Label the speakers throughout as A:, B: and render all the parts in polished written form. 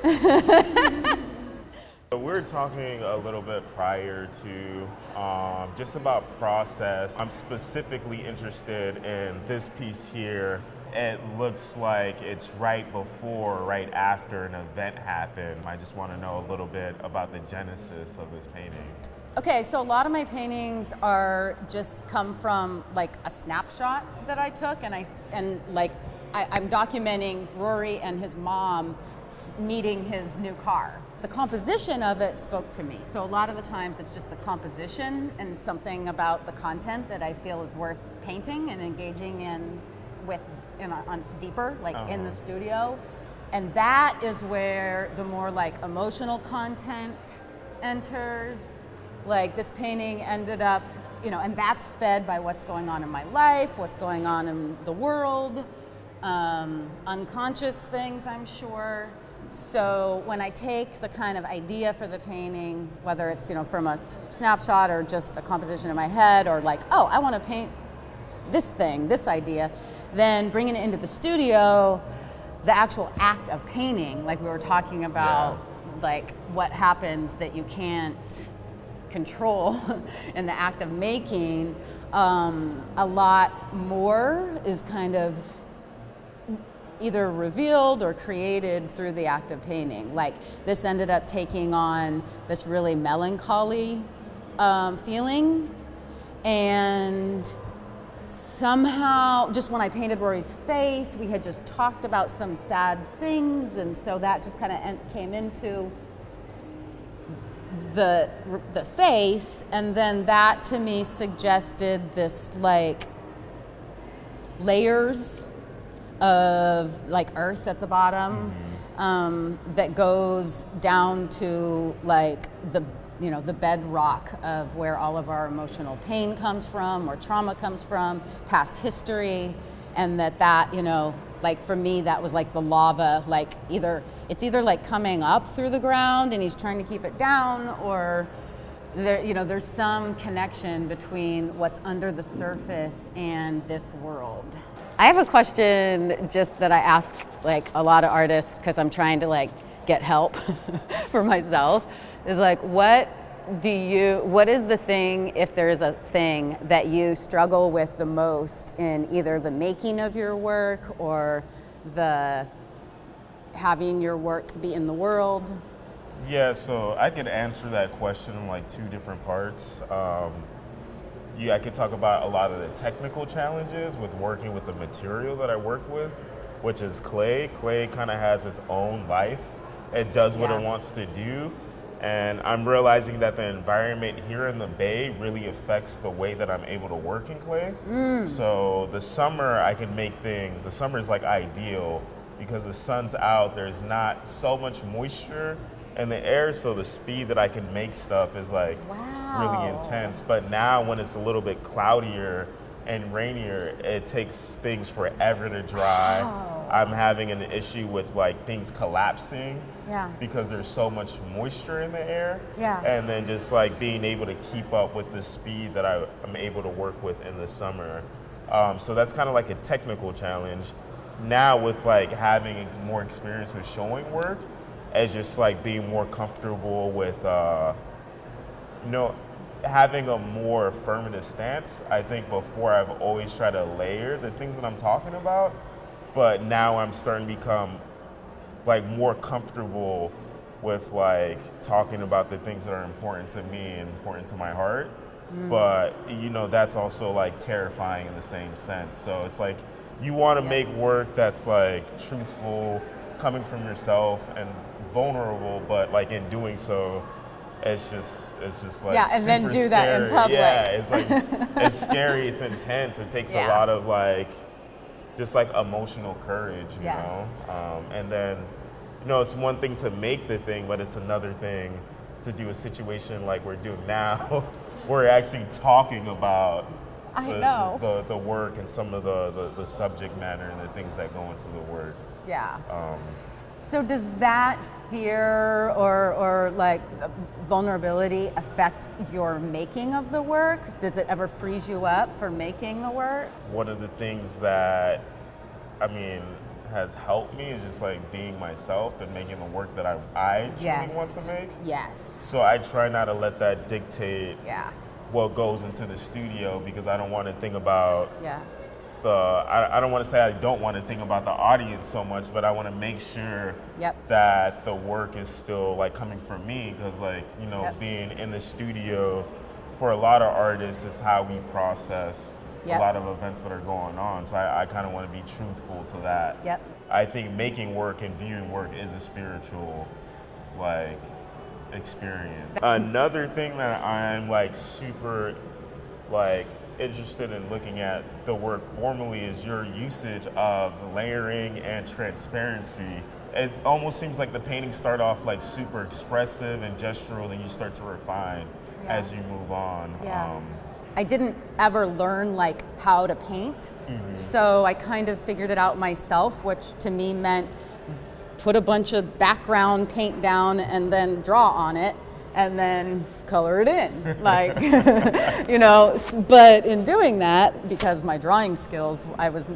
A: So we were talking a little bit prior to just about process. I'm specifically interested in this piece here. It looks like it's right before, right after an event happened. I just want to know a little bit about the genesis of this painting.
B: Okay, so a lot of my paintings are just come from like a snapshot that I took, and I'm documenting Rory and his mom meeting his new car. The composition of it spoke to me. So a lot of the times it's just the composition and something about the content that I feel is worth painting and engaging in with on deeper, like in the studio. And that is where the more like emotional content enters. Like this painting ended up, and that's fed by what's going on in my life, what's going on in the world, unconscious things, I'm sure. So when I take the kind of idea for the painting, whether it's, from a snapshot or just a composition in my head, or like, oh, I want to paint this thing, this idea, then bringing it into the studio, the actual act of painting, like we were talking about, like what happens that you can't control in the act of making, a lot more is kind of either revealed or created through the act of painting. Like this ended up taking on this really melancholy feeling, and somehow just when I painted Rory's face, we had just talked about some sad things, and so that just kind of came into the face, and then that to me suggested this like layers of like earth at the bottom, that goes down to like the bedrock of where all of our emotional pain comes from, or trauma comes from, past history, and that like for me that was like the lava, like it's either like coming up through the ground and he's trying to keep it down, or there's some connection between what's under the surface and this world. I have a question just that I ask like a lot of artists because I'm trying to like get help for myself. Is like, what is the thing, if there is a thing, that you struggle with the most in either the making of your work or the having your work be in the world?
A: Yeah, so I could answer that question in like two different parts. I could talk about a lot of the technical challenges with working with the material that I work with, which is clay. Clay kind of has its own life. It does what it wants to do. And I'm realizing that the environment here in the Bay really affects the way that I'm able to work in clay. So the summer I can make things, the summer is like ideal because the sun's out, there's not so much moisture in the air, so the speed that I can make stuff is like really intense. But now when it's a little bit cloudier and rainier, it takes things forever to dry. I'm having an issue with like things collapsing because there's so much moisture in the air. And then just like being able to keep up with the speed that I'm able to work with in the summer. So that's kind of like a technical challenge. Now with like having more experience with showing work, it's just like being more comfortable with having a more affirmative stance. I think before I've always tried to layer the things that I'm talking about, but now I'm starting to become like more comfortable with like talking about the things that are important to me and important to my heart. But that's also like terrifying in the same sense. So it's like you want to make work that's like truthful, coming from yourself and vulnerable, but like in doing so, it's just like
B: and then do
A: scary.
B: That in public.
A: Yeah, it's like it's scary, it's intense, it takes a lot of like just like emotional courage, you know. And then it's one thing to make the thing, but it's another thing to do a situation like we're doing now. We're actually talking about the work and some of the subject matter and the things that go into the work. So does that fear or like vulnerability affect your making of the work? Does it ever freeze you up for making the work? One of the things that, has helped me is just like being myself and making the work that I truly want to make.
B: Yes.
A: So I try not to let that dictate
B: Yeah.
A: what goes into the studio, because I don't want to think about
B: Yeah.
A: I don't want to say I don't want to think about the audience so much, but I want to make sure
B: Yep.
A: that the work is still like coming from me, because like, you know,
B: Yep.
A: being in the studio for a lot of artists is how we process
B: Yep.
A: a lot of events that are going on. So I kind of want to be truthful to that.
B: Yep.
A: I think making work and viewing work is a spiritual like experience. Another thing that I'm like super like interested in looking at the work formally is your usage of layering and transparency. It almost seems like the paintings start off like super expressive and gestural, then you start to refine as you move on.
B: Yeah. I didn't ever learn like how to paint, so I kind of figured it out myself, which to me meant put a bunch of background paint down and then draw on it and then color it in, like, you know, but in doing that, because my drawing skills, I was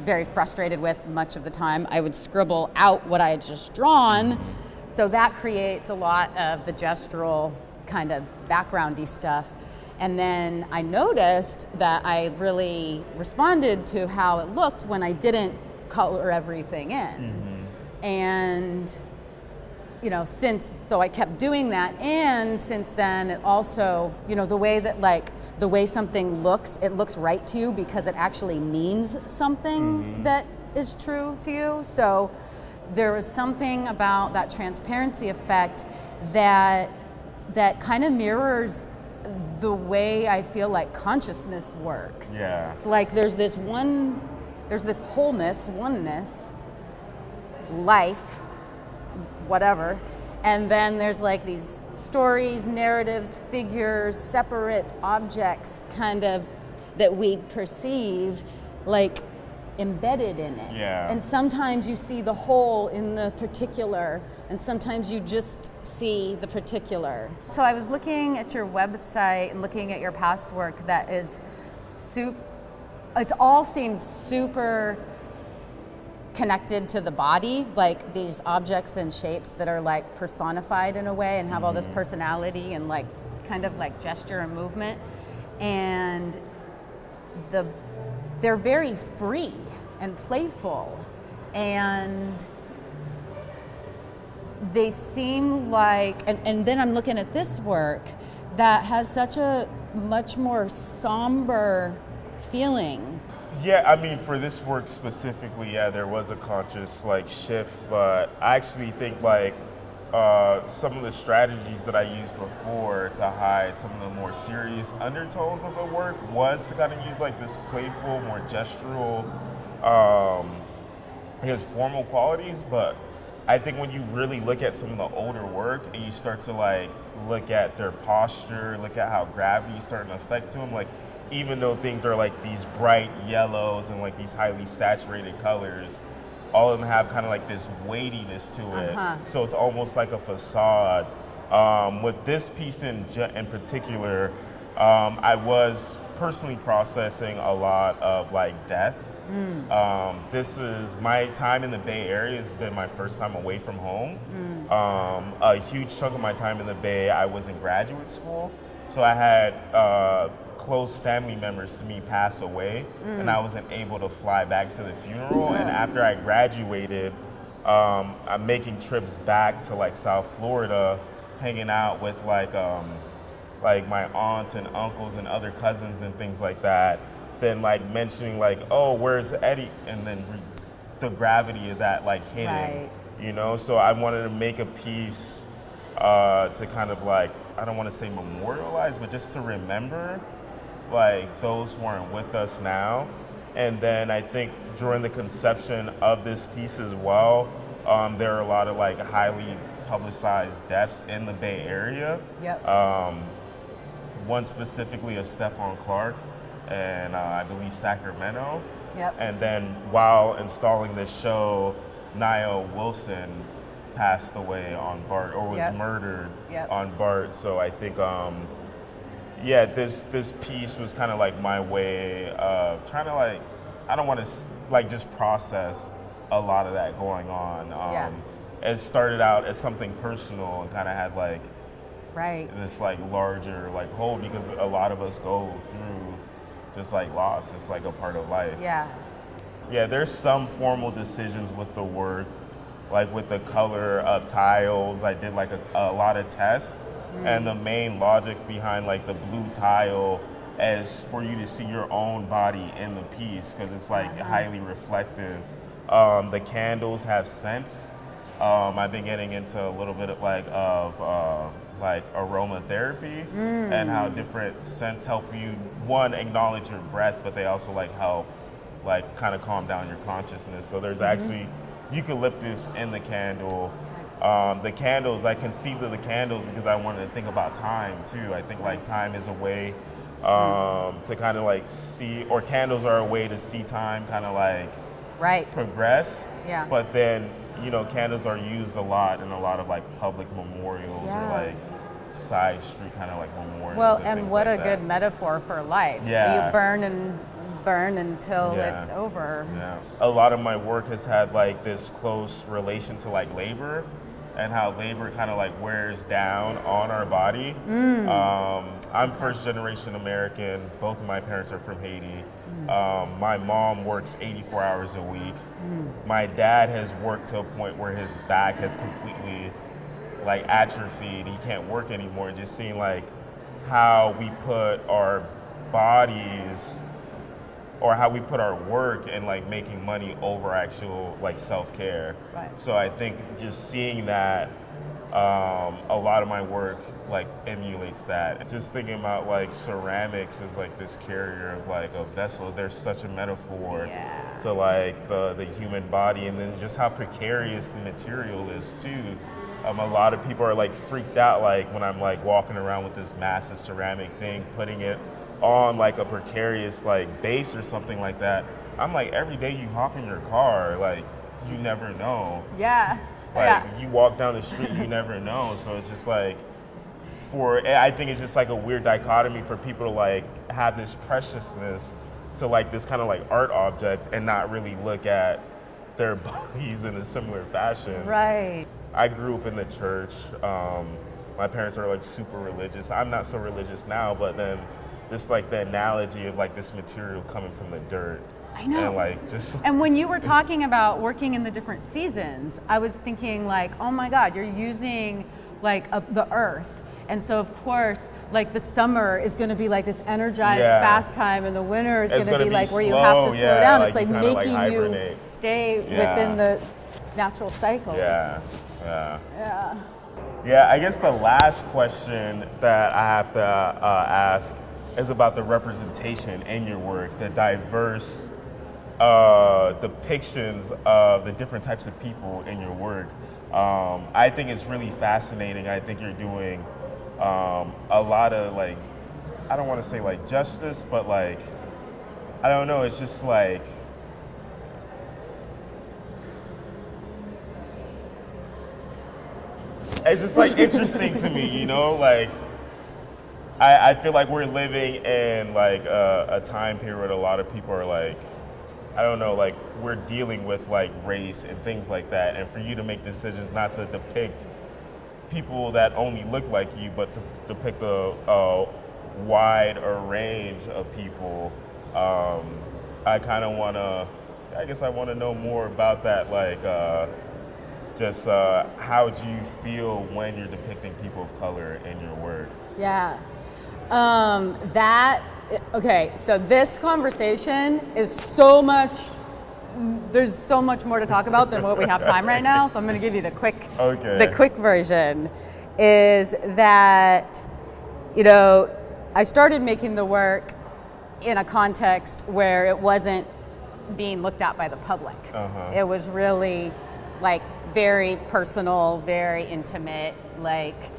B: very frustrated with much of the time, I would scribble out what I had just drawn, so that creates a lot of the gestural kind of backgroundy stuff. And then I noticed that I really responded to how it looked when I didn't color everything in. And, you know, so I kept doing that, and since then it also, you know, the way that like, the way something looks, it looks right to you because it actually means something that is true to you. So there was something about that transparency effect that kind of mirrors the way I feel like consciousness works.
A: Yeah.
B: It's like there's this wholeness, oneness, life, whatever, and then there's like these stories, narratives, figures, separate objects kind of that we perceive like embedded in it.
A: Yeah.
B: And sometimes you see the whole in the particular, and sometimes you just see the particular. So I was looking at your website and looking at your past work that is it all seems super connected to the body, like these objects and shapes that are like personified in a way and have all this personality and like kind of like gesture and movement, and they're very free and playful, and they seem like, and then I'm looking at this work that has such a much more somber feeling.
A: Yeah, I mean, for this work specifically, yeah, there was a conscious like shift, but I actually think like some of the strategies that I used before to hide some of the more serious undertones of the work was to kind of use like this playful, more gestural, I guess formal qualities. But I think when you really look at some of the older work and you start to like look at their posture, look at how gravity is starting to affect them, like even though things are like these bright yellows and like these highly saturated colors, all of them have kind of like this weightiness to it. So it's almost like a facade. With this piece in particular, I was personally processing a lot of like death. This is my time in the Bay Area has been my first time away from home. A huge chunk of my time in the Bay, I was in graduate school. So I had close family members to me pass away, and I wasn't able to fly back to the funeral. And after I graduated, I'm making trips back to like South Florida, hanging out with like my aunts and uncles and other cousins and things like that. Then like mentioning like, oh, where's Eddie? And then the gravity of that like hitting, you know? So I wanted to make a piece to kind of like, I don't want to say memorialize, but just to remember like those who aren't with us now. And then I think during the conception of this piece as well, there are a lot of like highly publicized deaths in the Bay Area. One specifically of Stephon Clark and I believe Sacramento. And then while installing this show, Niall Wilson passed away on BART, or was murdered on BART. So I think this piece was kind of like my way of trying to like, I don't want to like just process a lot of that going on. It started out as something personal and kind of had like this like larger like whole, because a lot of us go through just like loss. It's like a part of life. Yeah, there's some formal decisions with the work, like with the color of tiles. I did like a lot of tests, and the main logic behind like the blue tile is for you to see your own body in the piece, because it's like highly reflective. The candles have scents. I've been getting into a little bit of like aromatherapy and how different scents help you, one, acknowledge your breath, but they also like help like kind of calm down your consciousness. So there's actually eucalyptus in the candle. The candles, I conceived of the candles because I wanted to think about time too. I think like time is a way to kind of like see, or candles are a way to see time kind of like progress. But then, you know, candles are used a lot in a lot of like public memorials or like side street kind of like memorials.
B: Well, and what like a good metaphor for life. You burn and burn until it's over. A lot of my work has had like this close relation to like labor, and how labor kind of like wears down on our body. I'm first generation American. Both of my parents are from Haiti. My mom works 84 hours a week. My dad has worked to a point where his back has completely like atrophied. He can't work anymore. Just seeing like how we put our bodies, or how we put our work in like making money over actual like self-care. So I think just seeing that, a lot of my work like emulates that. Just thinking about like ceramics as like this carrier of like a vessel. There's such a metaphor to like the human body, and then just how precarious the material is too. A lot of people are like freaked out like when I'm like walking around with this massive ceramic thing, putting it on like a precarious like base or something like that. I'm like, every day you hop in your car, like you never know. Like you walk down the street, you never know. So it's just like, I think it's just like a weird dichotomy for people to like have this preciousness to like this kind of like art object and not really look at their bodies in a similar fashion. I grew up in the church. My parents are like super religious. I'm not so religious now, but then just like the analogy of like this material coming from the dirt. I know.
A: And like just.
B: And when you were talking about working in the different seasons, I was thinking like, oh my God, you're using like the earth. And so of course, like the summer is going to be like this energized fast time, and the winter is going to be like where you have to slow down. It's like making you stay within the natural cycles.
A: Yeah, I guess the last question that I have to ask is about the representation in your work, the diverse depictions of the different types of people in your work. I think it's really fascinating. I think you're doing a lot of like, I don't want to say like justice, but like, I don't know, it's just like, it's just like interesting to me, you know, like I feel like we're living in like a time period a lot of people are like, I don't know, like we're dealing with like race and things like that, and for you to make decisions not to depict people that only look like you, but to depict a wide range of people, I kind of want to, I guess I want to know more about that, like just how do you feel when you're depicting people of color in your work?
B: Okay, so this conversation is so much, there's so much more to talk about than what we have time right now, so I'm gonna give you the quick version, is that, you know, I started making the work in a context where it wasn't being looked at by the public. It was really like very personal, very intimate, like,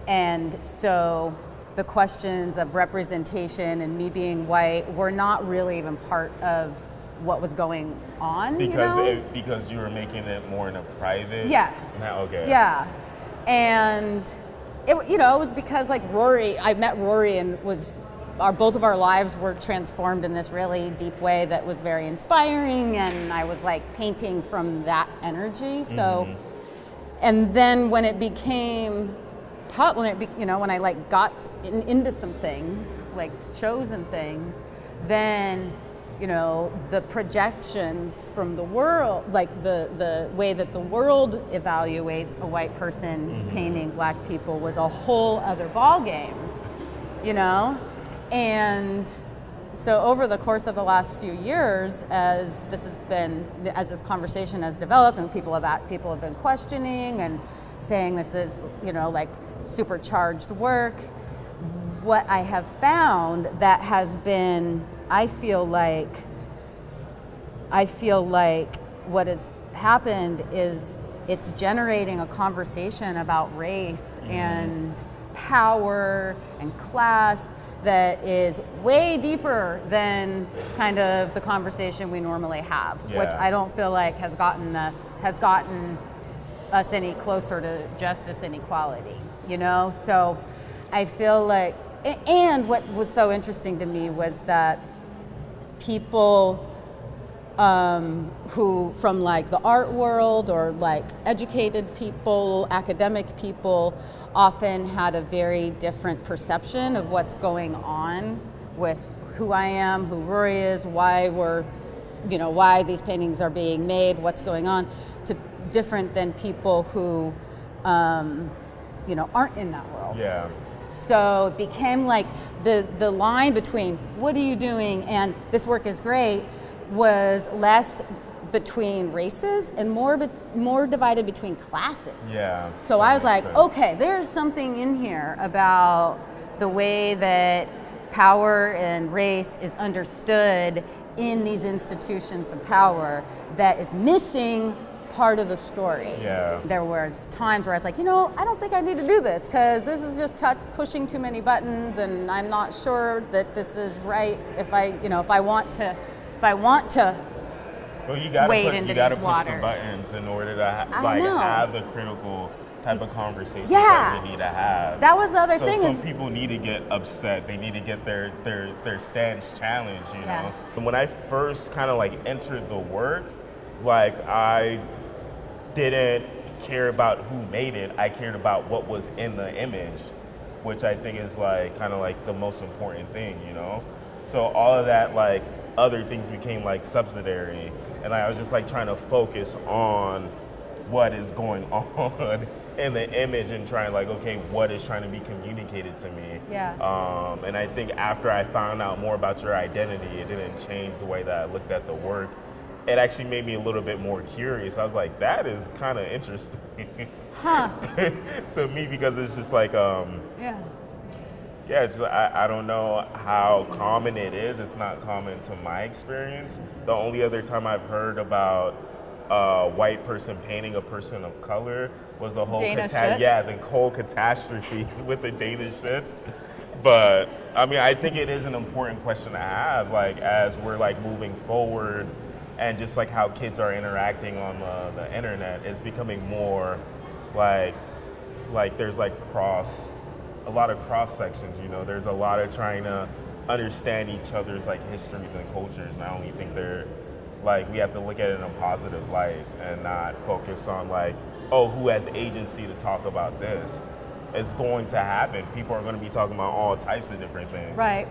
B: and so the questions of representation and me being white were not really even part of what was going on.
A: Because you were making it more in a private.
B: And it was because like Rory, I met Rory and was both of our lives were transformed in this really deep way that was very inspiring, and I was like painting from that energy. So, and then when it became, when I like got into some things, like shows and things, then, the projections from the world, like the way that the world evaluates a white person painting black people was a whole other ballgame, And so over the course of the last few years, as this conversation has developed and people have been questioning and saying this is, like supercharged work, what I have found that has been, I feel like what has happened is it's generating a conversation about race and power and class that is way deeper than kind of the conversation we normally have, which I don't feel like has gotten us any closer to justice and equality, So I feel like, and what was so interesting to me was that people who from like the art world or like educated people, academic people, often had a very different perception of what's going on with who I am, who Rory is, why these paintings are being made, what's going on, to different than people who, aren't in that world.
A: Yeah.
B: So it became like the line between what are you doing and this work is great was less between races and more divided between classes.
A: Yeah.
B: So I was like, okay, there's something in here about the way that power and race is understood in these institutions of power that is missing part of the story.
A: Yeah.
B: There was times where I was like, I don't think I need to do this because this is just pushing too many buttons, and I'm not sure that this is right. If I want to
A: well, you gotta push the
B: waters.
A: buttons in order to have the critical type of conversations that we need to have.
B: That was the other thing.
A: Some people need to get upset. They need to get their stance challenged.
B: Yes.
A: And when I first kind of like entered the work, like I didn't care about who made it. I cared about what was in the image, which I think is like kind of like the most important thing. So all of that like other things became like subsidiary, and I was just like trying to focus on what is going on in the image and trying like, okay, what is trying to be communicated to me.
B: Yeah.
A: And I think after I found out more about your identity, it didn't change the way that I looked at the work. It actually made me a little bit more curious. I was like, that is kind of interesting to me, because it's just like, I don't know how common it is. It's not common to my experience. The only other time I've heard about a white person painting a person of color was the whole the whole catastrophe with the Danish shits. But I mean, I think it is an important question to have, like as we're like moving forward, and just like how kids are interacting on the internet. It's becoming more like there's like a lot of cross sections, there's a lot of trying to understand each other's like histories and cultures, and I only think they're like, we have to look at it in a positive light and not focus on like, oh, who has agency to talk about this. It's going to happen. People are going to be talking about all types of different things.
B: Right.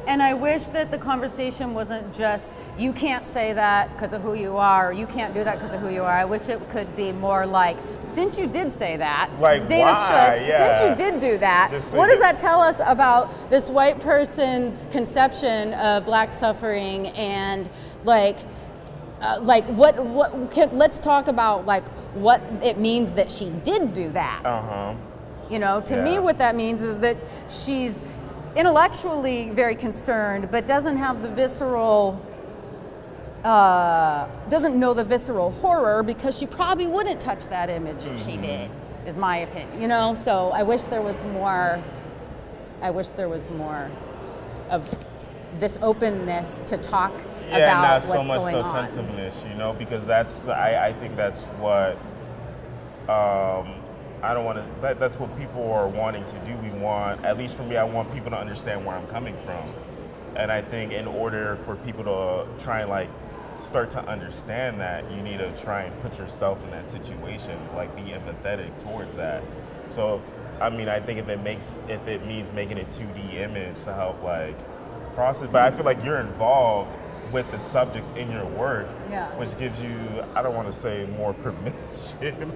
B: And I wish that the conversation wasn't just, you can't say that because of who you are, or you can't do that because of who you are. I wish it could be more like, since you did say that,
A: like,
B: Dana Schutz,
A: yeah.
B: since you did do that, what does that tell us about this white person's conception of black suffering, and let's talk about like what it means that she did do that. To me, what that means is that she's intellectually very concerned, but doesn't have the doesn't know the visceral horror, because she probably wouldn't touch that image if she did, is my opinion. So I wish there was more of this openness to talk about what's going on.
A: not so much the offensiveness, because I think that's what that's what people are wanting to do. At least for me, I want people to understand where I'm coming from. And I think in order for people to try and like start to understand that, you need to try and put yourself in that situation, like be empathetic towards that. So I think if it means making a 2D image to help like process, but I feel like you're involved with the subjects in your work, which gives you, I don't want to say more permission,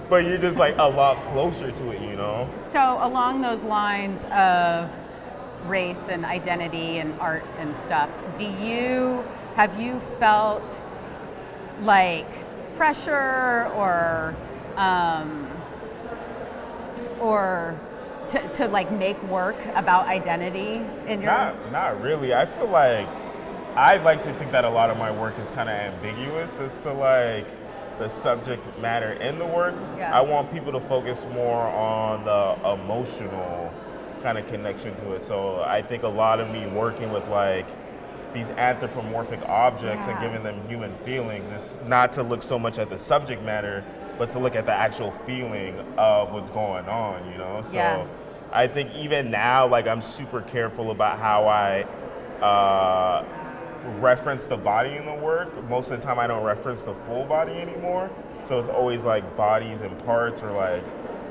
A: but you're just like a lot closer to it, you know?
B: So along those lines of race and identity and art and stuff, have you felt like pressure or to like make work about identity in your?
A: Not really. I feel like I like to think that a lot of my work is kind of ambiguous as to like the subject matter in the work.
B: Yeah.
A: I want people to focus more on the emotional kind of connection to it. So I think a lot of me working with like these anthropomorphic objects and giving them human feelings is not to look so much at the subject matter, but to look at the actual feeling of what's going on, you know? So I think even now, like I'm super careful about how I reference the body in the work. Most of the time I don't reference the full body anymore. So it's always like bodies and parts or like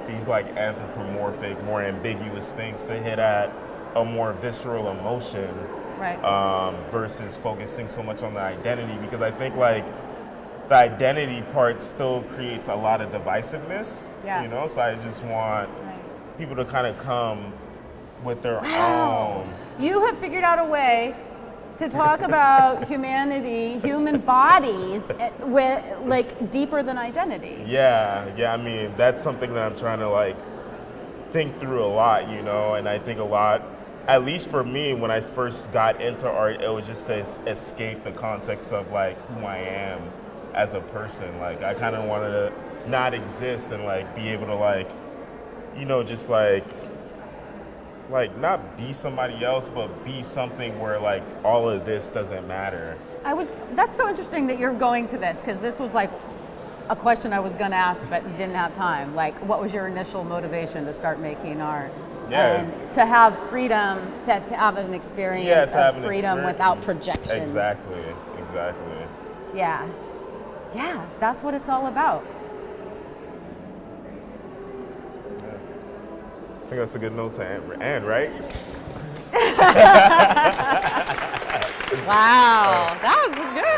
A: these like anthropomorphic, more ambiguous things to hit at a more visceral emotion.
B: Right.
A: Versus focusing so much on the identity, because I think like the identity part still creates a lot of divisiveness, you know? So I just want people to kind of come with their own.
B: You have figured out a way to talk about humanity, human bodies, with like deeper than identity.
A: Yeah. I mean, that's something that I'm trying to like think through a lot, you know? And I think a lot, at least for me, when I first got into art, it was just to escape the context of like who I am as a person. Like I kind of wanted to not exist and like be able to like, you know, just like not be somebody else, but be something where like all of this doesn't matter.
B: That's so interesting that you're going to this, because this was like a question I was going to ask but didn't have time. Like, what was your initial motivation to start making art?
A: Yeah.
B: And to have freedom, to have an experience of freedom without projections.
A: Exactly.
B: Yeah, that's what it's all about.
A: I think that's a good note to end, right?
B: Wow, that was good.